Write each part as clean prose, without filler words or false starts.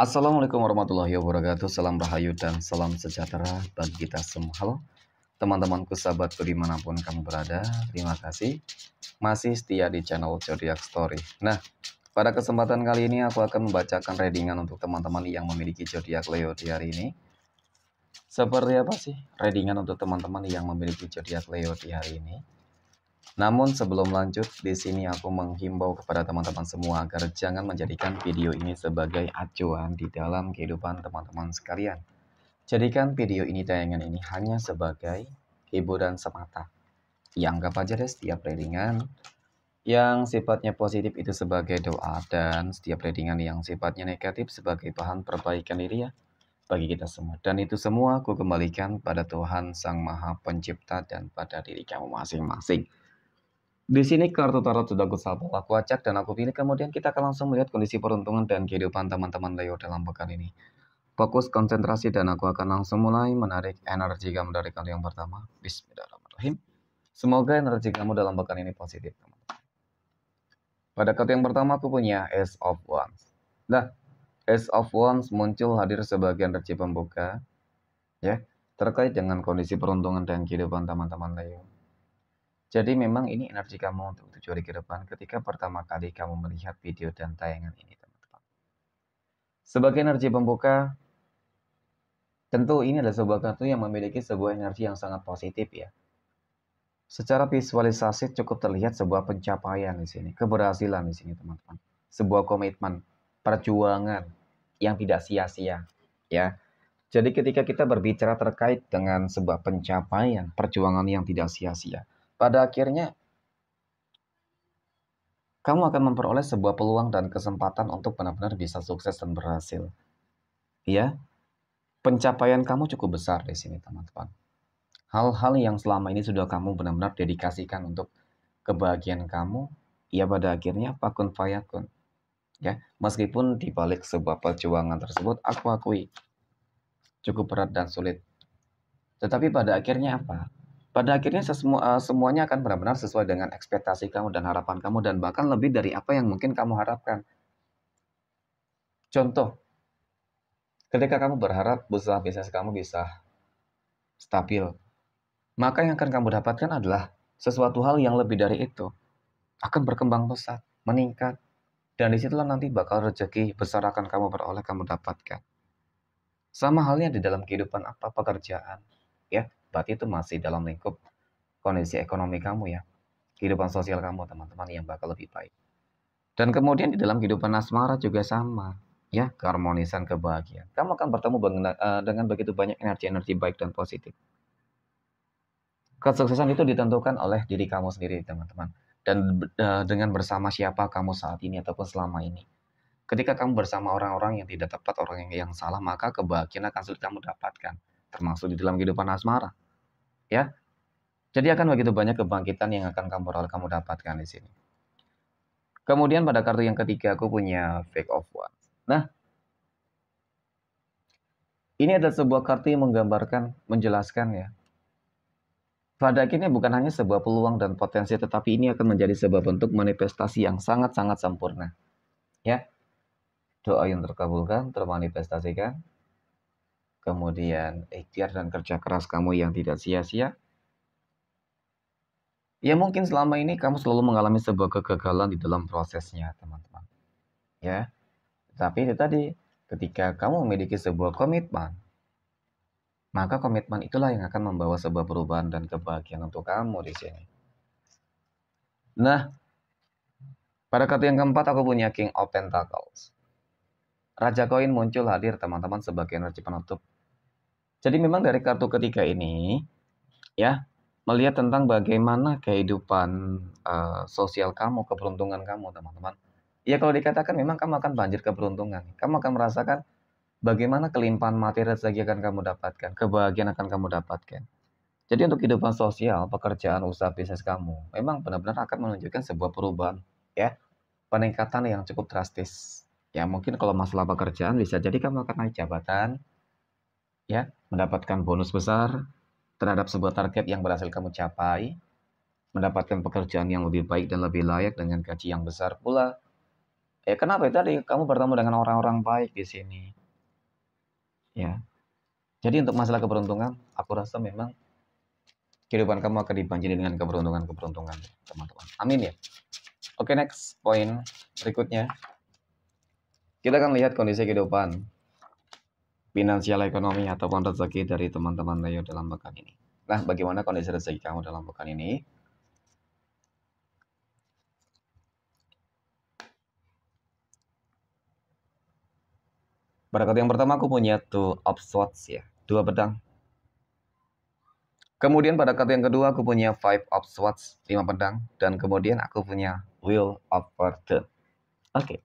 Assalamualaikum warahmatullahi wabarakatuh. Salam rahayu dan salam sejahtera bagi kita semua. Halo teman-temanku, sahabatku dimanapun kamu berada. Terima kasih masih setia di channel Zodiac Story. Nah, pada kesempatan kali ini aku akan membacakan readingan untuk teman-teman yang memiliki zodiak Leo di hari ini. Seperti apa sih readingan untuk teman-teman yang memiliki zodiak Leo di hari ini? Namun sebelum lanjut, di sini aku menghimbau kepada teman-teman semua agar jangan menjadikan video ini sebagai acuan di dalam kehidupan teman-teman sekalian. Jadikan video ini, tayangan ini hanya sebagai hiburan semata. Ya, anggap aja deh setiap readingan yang sifatnya positif itu sebagai doa, dan setiap readingan yang sifatnya negatif sebagai bahan perbaikan diri ya bagi kita semua. Dan itu semua aku kembalikan pada Tuhan Sang Maha Pencipta dan pada diri kamu masing-masing. Di sini kartu tarot sudah aku acak dan aku pilih, kemudian kita akan langsung melihat kondisi peruntungan dan kehidupan teman-teman Leo dalam pekan ini. Fokus, konsentrasi, dan aku akan langsung mulai menarik energi kamu dari kartu yang pertama. Bismillahirrahmanirrahim. Semoga energi kamu dalam pekan ini positif, teman-teman. Pada kartu yang pertama aku punya Ace of Wands. Nah, Ace of Wands muncul hadir sebagai energi pembuka ya, terkait dengan kondisi peruntungan dan kehidupan teman-teman Leo. Jadi memang ini energi kamu untuk 7 hari ke depan ketika pertama kali kamu melihat video dan tayangan ini, teman-teman. Sebagai energi pembuka, tentu ini adalah sebuah kartu yang memiliki sebuah energi yang sangat positif ya. Secara visualisasi cukup terlihat sebuah pencapaian di sini, keberhasilan di sini, teman-teman. Sebuah komitmen, perjuangan yang tidak sia-sia ya. Jadi ketika kita berbicara terkait dengan sebuah pencapaian, perjuangan yang tidak sia-sia, pada akhirnya kamu akan memperoleh sebuah peluang dan kesempatan untuk benar-benar bisa sukses dan berhasil. Ya, pencapaian kamu cukup besar di sini, teman-teman. Hal-hal yang selama ini sudah kamu benar-benar dedikasikan untuk kebahagiaan kamu, ya pada akhirnya fakun fayakun. Ya, meskipun di balik sebuah perjuangan tersebut, aku akui cukup berat dan sulit. Tetapi pada akhirnya apa? Pada akhirnya semuanya akan benar-benar sesuai dengan ekspektasi kamu dan harapan kamu, dan bahkan lebih dari apa yang mungkin kamu harapkan. Contoh, ketika kamu berharap usaha bisnis kamu bisa stabil, maka yang akan kamu dapatkan adalah sesuatu hal yang lebih dari itu. Akan berkembang pesat, meningkat, dan disitulah nanti bakal rezeki besar akan kamu peroleh, kamu dapatkan. Sama halnya di dalam kehidupan apa, pekerjaan. Ya, berarti itu masih dalam lingkup kondisi ekonomi kamu ya. Kehidupan sosial kamu, teman-teman, yang bakal lebih baik. Dan kemudian di dalam kehidupan asmara juga sama. Ya, keharmonisan, kebahagiaan. Kamu akan bertemu dengan begitu banyak energi-energi baik dan positif. Kesuksesan itu ditentukan oleh diri kamu sendiri, teman-teman. Dan dengan bersama siapa kamu saat ini ataupun selama ini. Ketika kamu bersama orang-orang yang tidak tepat, orang yang salah, maka kebahagiaan akan sulit kamu dapatkan. Termasuk di dalam kehidupan asmara. Ya, jadi akan begitu banyak kebangkitan yang akan kamu dapatkan di sini. Kemudian pada kartu yang ketiga aku punya Fake of Wands. Nah, ini adalah sebuah kartu yang menggambarkan, menjelaskan ya. Pada akhirnya bukan hanya sebuah peluang dan potensi, tetapi ini akan menjadi sebuah bentuk manifestasi yang sangat-sangat sempurna. Ya, doa yang terkabulkan, termanifestasikan. Kemudian ikhtiar dan kerja keras kamu yang tidak sia-sia. Ya mungkin selama ini kamu selalu mengalami sebuah kegagalan di dalam prosesnya, teman-teman. Ya, tapi itu tadi, ketika kamu memiliki sebuah komitmen, maka komitmen itulah yang akan membawa sebuah perubahan dan kebahagiaan untuk kamu di sini. Nah, pada kartu yang keempat aku punya King of Pentacles. Raja koin muncul hadir, teman-teman, sebagai energi penutup. Jadi memang dari kartu ketiga ini ya, melihat tentang bagaimana kehidupan sosial kamu, keberuntungan kamu, teman-teman. Ya kalau dikatakan memang kamu akan banjir keberuntungan. Kamu akan merasakan bagaimana kelimpahan materi rezeki akan kamu dapatkan, kebahagiaan akan kamu dapatkan. Jadi untuk kehidupan sosial, pekerjaan, usaha, bisnis kamu, memang benar-benar akan menunjukkan sebuah perubahan, ya, peningkatan yang cukup drastis. Ya mungkin kalau masalah pekerjaan bisa jadi kamu akan naik jabatan, ya, mendapatkan bonus besar terhadap sebuah target yang berhasil kamu capai, mendapatkan pekerjaan yang lebih baik dan lebih layak dengan gaji yang besar pula. Ya kenapa itu tadi kamu bertemu dengan orang-orang baik di sini. Ya. Jadi untuk masalah keberuntungan, aku rasa memang kehidupan kamu akan dibanjiri dengan keberuntungan-keberuntungan, teman-teman. Amin ya. Oke, next poin berikutnya. Kita akan lihat kondisi kehidupan finansial ekonomi ataupun rezeki dari teman-teman Leo dalam pekan ini. Nah, bagaimana kondisi rezeki kamu dalam pekan ini? Pada kartu yang pertama aku punya Two of Swords ya, 2 pedang. Kemudian pada kartu yang kedua aku punya Five of Swords, 5 pedang. Dan kemudian aku punya Wheel of Fortune. Oke.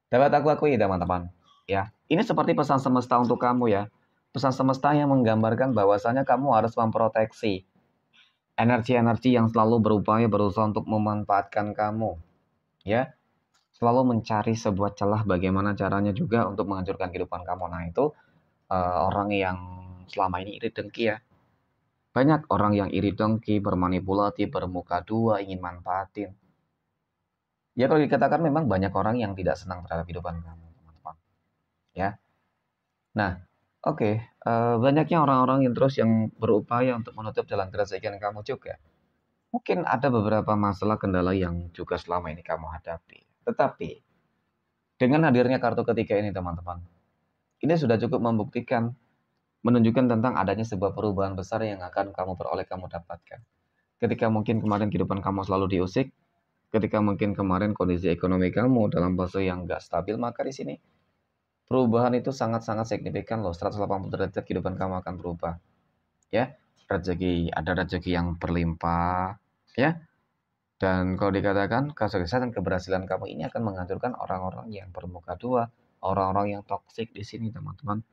Dapat aku akui teman-teman. Ya, ini seperti pesan semesta untuk kamu ya. Pesan semesta yang menggambarkan bahwasanya kamu harus memproteksi energi-energi yang selalu berupaya berusaha untuk memanfaatkan kamu. Ya, selalu mencari sebuah celah bagaimana caranya juga untuk menghancurkan kehidupan kamu. Nah, itu orang yang selama ini iri dengki ya. Banyak orang yang iri dengki, bermanipulasi, bermuka dua, ingin manfaatin. Ya kalau dikatakan memang banyak orang yang tidak senang terhadap kehidupan kamu, teman-teman. Ya. Nah, oke. Banyaknya orang-orang yang terus yang berupaya untuk menutup jalan keresahan kamu juga. Mungkin ada beberapa masalah kendala yang juga selama ini kamu hadapi. Tetapi, dengan hadirnya kartu ketiga ini, teman-teman, ini sudah cukup membuktikan, menunjukkan tentang adanya sebuah perubahan besar yang akan kamu dapatkan. Ketika mungkin kemarin kehidupan kamu selalu diusik, ketika mungkin kemarin kondisi ekonomi kamu dalam fase yang nggak stabil, maka di sini perubahan itu sangat-sangat signifikan loh. 180 derajat kehidupan kamu akan berubah. Ya, ada rezeki yang berlimpah, ya. Dan kalau dikatakan kesuksesan keberhasilan kamu ini akan menghancurkan orang-orang yang bermuka dua, orang-orang yang toksik di sini, teman-teman.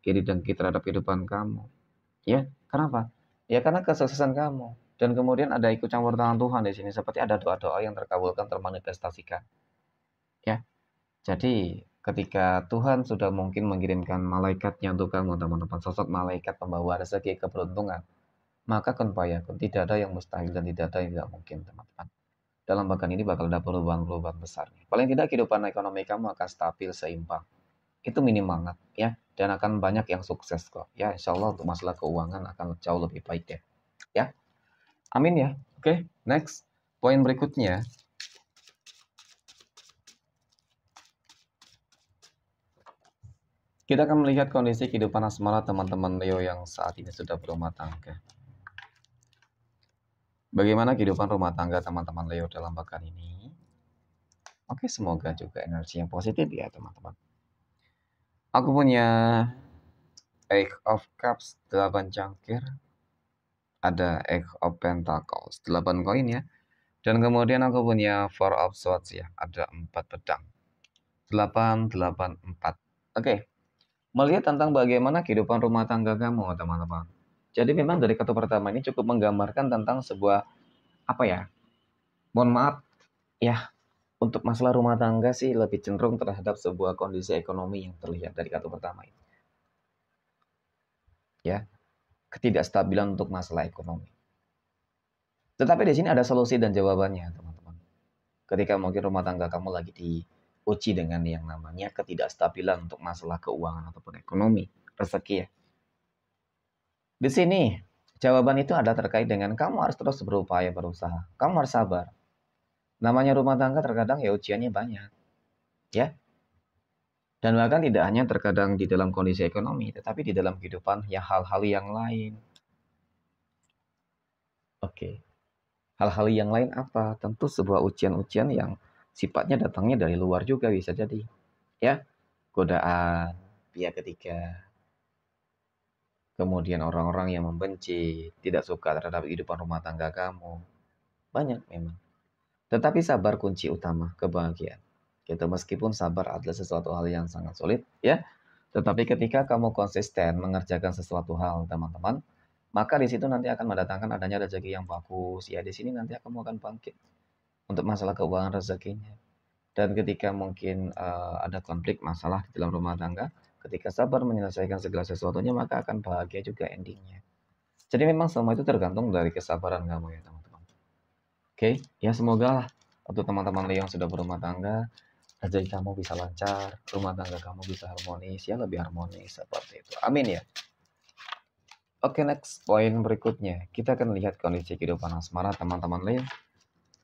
Iri dengki terhadap kehidupan kamu. Ya, kenapa? Ya karena kesuksesan kamu. Dan kemudian ada ikut campur tangan Tuhan di sini, seperti ada doa-doa yang terkabulkan, termanifestasikan. Ya, jadi ketika Tuhan sudah mungkin mengirimkan malaikatnya untuk kamu, teman-teman, sosok malaikat pembawa rezeki keberuntungan, maka kun fayakun, tidak ada yang mustahil dan tidak ada yang tidak mungkin, teman-teman. Dalam bahkan ini bakal ada perubahan-perubahan besar. Paling tidak kehidupan ekonomi kamu akan stabil, seimbang. Itu minim banget ya, dan akan banyak yang sukses kok. Ya, insya Allah untuk masalah keuangan akan jauh lebih baik deh. Ya, amin ya. Oke, next. Poin berikutnya. Kita akan melihat kondisi kehidupan asmara teman-teman Leo yang saat ini sudah berumah tangga. Bagaimana kehidupan rumah tangga teman-teman Leo dalam pekan ini? Oke, semoga juga energi yang positif ya teman-teman. Aku punya Eight of Cups, 8 cangkir. Ada Eight of Pentacles, 8 koin ya. Dan kemudian aku punya Four of Swords ya, ada 4 pedang. 884. Oke. Melihat tentang bagaimana kehidupan rumah tangga kamu, teman-teman. Jadi memang dari kartu pertama ini cukup menggambarkan tentang sebuah apa ya? Mohon maaf ya, untuk masalah rumah tangga sih lebih cenderung terhadap sebuah kondisi ekonomi yang terlihat dari kartu pertama ini. Ya, ketidakstabilan untuk masalah ekonomi. Tetapi di sini ada solusi dan jawabannya, teman-teman. Ketika mungkin rumah tangga kamu lagi diuji dengan yang namanya ketidakstabilan untuk masalah keuangan ataupun ekonomi, rezeki ya. Di sini jawaban itu ada terkait dengan kamu harus terus berupaya berusaha. Kamu harus sabar. Namanya rumah tangga terkadang ya ujiannya banyak. Ya. Dan bahkan tidak hanya terkadang di dalam kondisi ekonomi, tetapi di dalam kehidupan ya hal-hal yang lain. Oke. Hal-hal yang lain apa? Tentu sebuah ujian-ujian yang sifatnya datangnya dari luar juga bisa jadi. Ya. Godaan, pihak ketiga. Kemudian orang-orang yang membenci, tidak suka terhadap kehidupan rumah tangga kamu. Banyak memang. Tetapi sabar kunci utama kebahagiaan. Gitu, meskipun sabar adalah sesuatu hal yang sangat sulit, ya. Tetapi ketika kamu konsisten mengerjakan sesuatu hal, teman-teman, maka di situ nanti akan mendatangkan adanya rezeki yang bagus. Ya, di sini nanti kamu akan bangkit untuk masalah keuangan rezekinya. Dan ketika mungkin ada konflik masalah di dalam rumah tangga, ketika sabar menyelesaikan segala sesuatunya, maka akan bahagia juga endingnya. Jadi memang semua itu tergantung dari kesabaran kamu ya, teman-teman. Oke, ya semoga lah Untuk teman-teman Leo yang sudah berumah tangga, rezeki kamu bisa lancar, rumah tangga kamu bisa harmonis, ya lebih harmonis seperti itu. Amin ya. Oke, next poin berikutnya. Kita akan lihat kondisi kehidupan asmara teman-teman Leo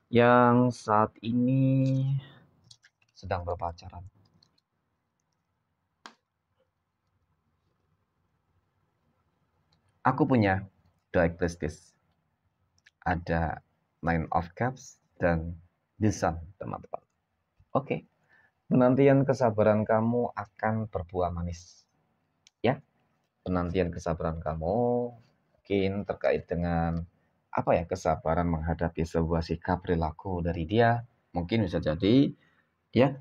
yang saat ini sedang berpacaran. Aku punya dua prestis. Ada Nine of Cups dan The Sun, teman-teman. Oke, penantian kesabaran kamu akan berbuah manis. Ya, penantian kesabaran kamu mungkin terkait dengan apa ya, kesabaran menghadapi sebuah sikap perilaku dari dia. Mungkin bisa jadi ya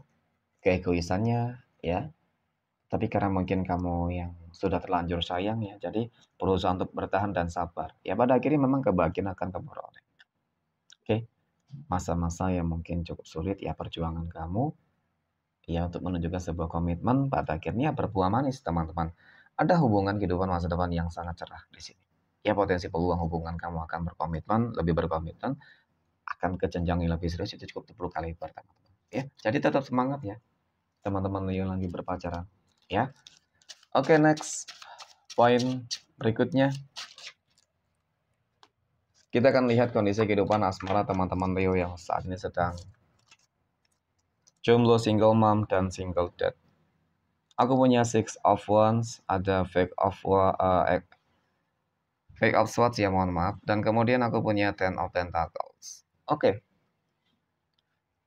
keegoisannya ya. Tapi karena mungkin kamu yang sudah terlanjur sayang ya, jadi berusaha untuk bertahan dan sabar. Ya pada akhirnya memang kebahagiaan akan kamu peroleh. Oke, masa-masa yang mungkin cukup sulit ya perjuangan kamu ya untuk menunjukkan sebuah komitmen pada akhirnya berbuah manis teman-teman. Ada hubungan kehidupan masa depan yang sangat cerah di sini. Ya potensi peluang hubungan kamu akan berkomitmen, lebih berkomitmen, akan ke jenjang yang lebih serius itu cukup 10 kali lipat teman-teman. Ya, jadi tetap semangat ya teman-teman yang lagi berpacaran. Ya, oke next poin berikutnya. Kita akan lihat kondisi kehidupan asmara teman-teman Leo yang saat ini sedang jomblo, single mom, dan single dad. Aku punya Six of Wands, ada Fake of Swords ya, mohon maaf. Dan kemudian aku punya Ten of Pentacles. Oke.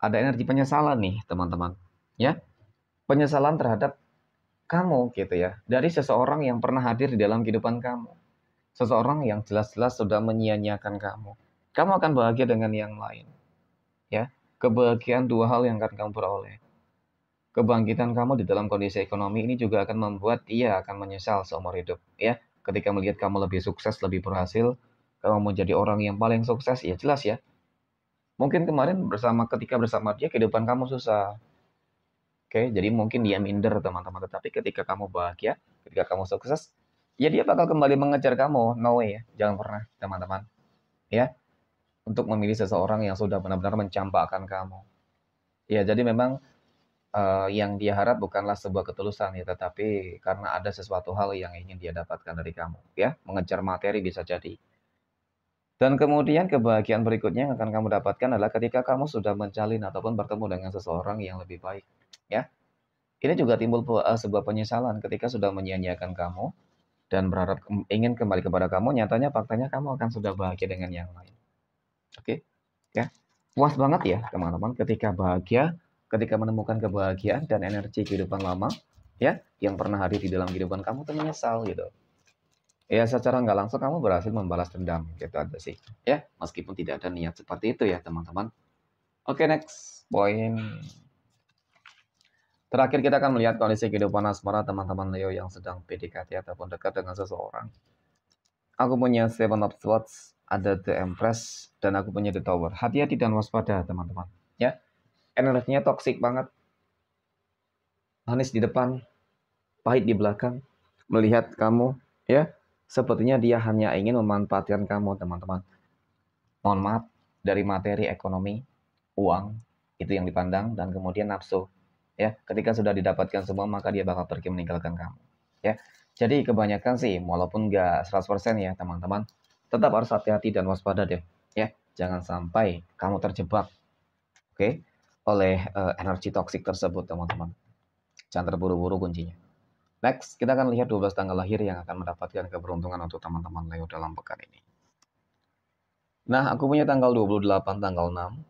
Ada energi penyesalan nih, teman-teman. Ya, penyesalan terhadap kamu gitu ya. Dari seseorang yang pernah hadir di dalam kehidupan kamu. Seseorang yang jelas-jelas sudah menyia-nyiakan kamu. Kamu akan bahagia dengan yang lain. Ya, kebahagiaan dua hal yang akan kamu peroleh. Kebangkitan kamu di dalam kondisi ekonomi ini juga akan membuat dia akan menyesal seumur hidup. Ya, ketika melihat kamu lebih sukses, lebih berhasil, kamu menjadi orang yang paling sukses, ya jelas ya. Mungkin kemarin ketika bersama dia kehidupan kamu susah. Oke, jadi mungkin dia minder teman-teman. Tetapi ketika kamu bahagia, ketika kamu sukses, ya dia bakal kembali mengejar kamu. No way ya, jangan pernah teman-teman. Ya, untuk memilih seseorang yang sudah benar-benar mencampakkan kamu. Ya, jadi memang yang dia harap bukanlah sebuah ketulusan ya, tetapi karena ada sesuatu hal yang ingin dia dapatkan dari kamu. Ya, mengejar materi bisa jadi. Dan kemudian kebahagiaan berikutnya yang akan kamu dapatkan adalah ketika kamu sudah menjalin ataupun bertemu dengan seseorang yang lebih baik. Ya, ini juga timbul sebuah penyesalan ketika sudah menyia-nyiakan kamu dan berharap ingin kembali kepada kamu. Nyatanya faktanya kamu akan sudah bahagia dengan yang lain. Oke, ya, puas banget ya teman-teman ketika bahagia, ketika menemukan kebahagiaan dan energi kehidupan lama, ya, yang pernah hadir di dalam kehidupan kamu tuh menyesal gitu. Ya secara nggak langsung kamu berhasil membalas dendam gitu aja sih. Ya meskipun tidak ada niat seperti itu ya teman-teman. Oke next poin. Terakhir kita akan melihat kondisi kehidupan asmara teman-teman Leo yang sedang PDKT ataupun dekat dengan seseorang. Aku punya Seven of Swords, ada The Empress, dan aku punya The Tower. Hati-hati dan waspada teman-teman. Ya, energinya toksik banget. Manis di depan, pahit di belakang. Melihat kamu, ya, sepertinya dia hanya ingin memanfaatkan kamu teman-teman. Mohon maaf, dari materi, ekonomi, uang, itu yang dipandang, dan kemudian nafsu. Ya, ketika sudah didapatkan semua, maka dia bakal pergi meninggalkan kamu. Ya, jadi kebanyakan sih, walaupun nggak 100% ya teman-teman, tetap harus hati-hati dan waspada deh. Ya, jangan sampai kamu terjebak, oke, oleh energi toksik tersebut teman-teman. Jangan terburu-buru kuncinya. Next, kita akan lihat 12 tanggal lahir yang akan mendapatkan keberuntungan untuk teman-teman Leo dalam pekan ini. Nah, aku punya tanggal 28, tanggal 6,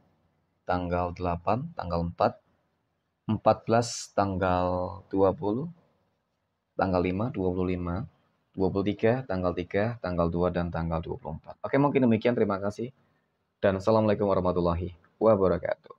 tanggal 8, tanggal 4, 14, tanggal 20, tanggal 5, 25, 23, tanggal 3, tanggal 2, dan tanggal 24. Oke, mungkin demikian. Terima kasih. Dan Assalamualaikum warahmatullahi wabarakatuh.